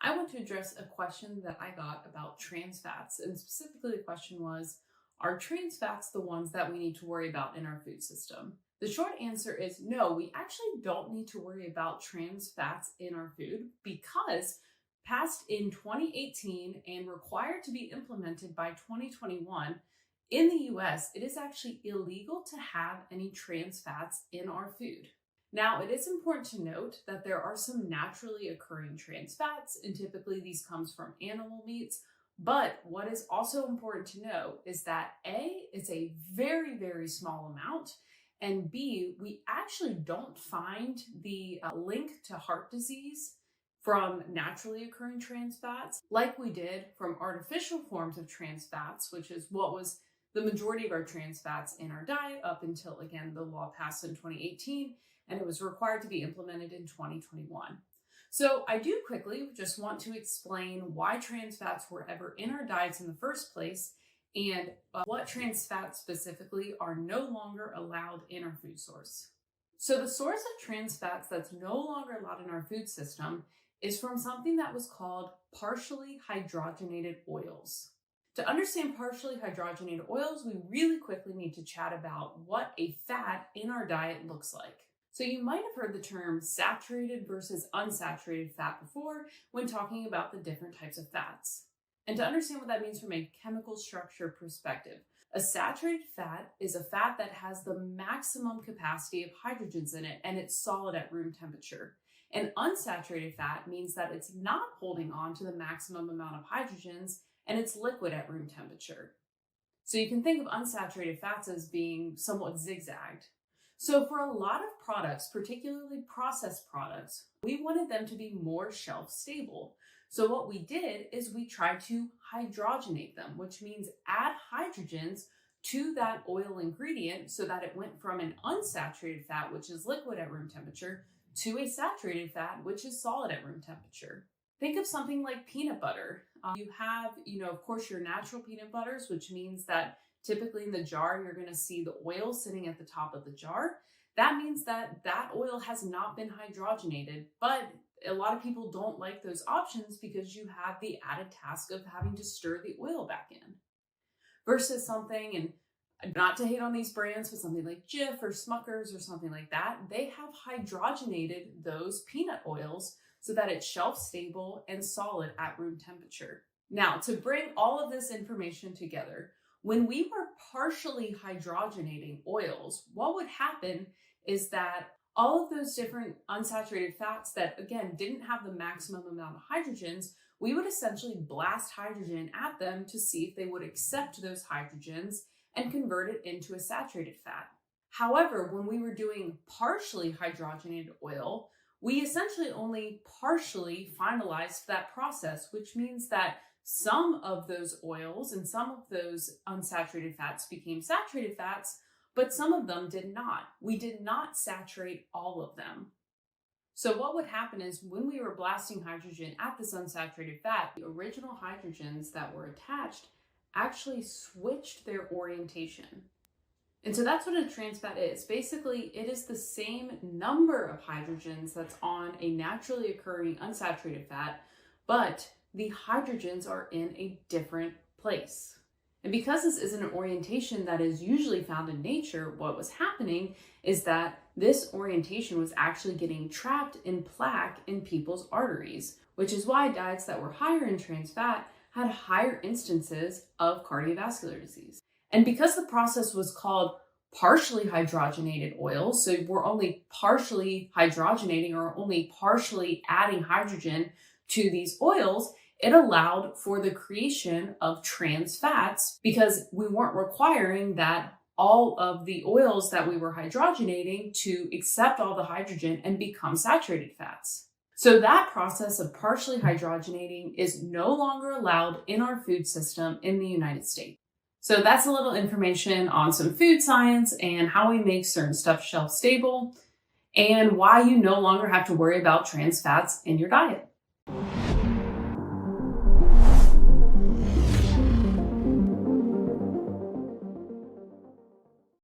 I want to address a question that I got about trans fats, and specifically the question was, are trans fats the ones that we need to worry about in our food system? The short answer is no, we actually don't need to worry about trans fats in our food because passed in 2018 and required to be implemented by 2021, in the US, it is actually illegal to have any trans fats in our food. Now, it is important to note that there are some naturally occurring trans fats, and typically these comes from animal meats. But what is also important to know is that A, it's a very, very small amount, and B, we actually don't find the link to heart disease from naturally occurring trans fats like we did from artificial forms of trans fats, which is what was the majority of our trans fats in our diet up until, again, the law passed in 2018, and it was required to be implemented in 2021. So I do quickly just want to explain why trans fats were ever in our diets in the first place and what trans fats specifically are no longer allowed in our food source. So the source of trans fats that's no longer allowed in our food system is from something that was called partially hydrogenated oils. To understand partially hydrogenated oils, we really quickly need to chat about what a fat in our diet looks like. So you might have heard the term saturated versus unsaturated fat before when talking about the different types of fats. And to understand what that means from a chemical structure perspective, a saturated fat is a fat that has the maximum capacity of hydrogens in it and it's solid at room temperature. An unsaturated fat means that it's not holding on to the maximum amount of hydrogens and it's liquid at room temperature. So you can think of unsaturated fats as being somewhat zigzagged. So for a lot of products, particularly processed products, we wanted them to be more shelf stable. So what we did is we tried to hydrogenate them, which means add hydrogens to that oil ingredient so that it went from an unsaturated fat, which is liquid at room temperature, to a saturated fat, which is solid at room temperature. Think of something like peanut butter. You have, of course, your natural peanut butters, which means that typically in the jar, you're going to see the oil sitting at the top of the jar. That means that that oil has not been hydrogenated, but a lot of people don't like those options because you have the added task of having to stir the oil back in. Versus something, and not to hate on these brands, but something like Jif or Smucker's or something like that, they have hydrogenated those peanut oils so that it's shelf stable and solid at room temperature. Now, to bring all of this information together, when we were partially hydrogenating oils, what would happen is that all of those different unsaturated fats that, again, didn't have the maximum amount of hydrogens, we would essentially blast hydrogen at them to see if they would accept those hydrogens and convert it into a saturated fat. However, when we were doing partially hydrogenated oil, we essentially only partially finalized that process, which means that some of those oils and some of those unsaturated fats became saturated fats, but some of them did not. We did not saturate all of them. So what would happen is when we were blasting hydrogen at this unsaturated fat, the original hydrogens that were attached actually switched their orientation. And so that's what a trans fat is. Basically, it is the same number of hydrogens that's on a naturally occurring unsaturated fat, but the hydrogens are in a different place. And because this isn't an orientation that is usually found in nature, what was happening is that this orientation was actually getting trapped in plaque in people's arteries, which is why diets that were higher in trans fat had higher instances of cardiovascular disease. And because the process was called partially hydrogenated oils, so we're only partially hydrogenating or only partially adding hydrogen to these oils, it allowed for the creation of trans fats because we weren't requiring that all of the oils that we were hydrogenating to accept all the hydrogen and become saturated fats. So that process of partially hydrogenating is no longer allowed in our food system in the United States. So that's a little information on some food science and how we make certain stuff shelf stable and why you no longer have to worry about trans fats in your diet.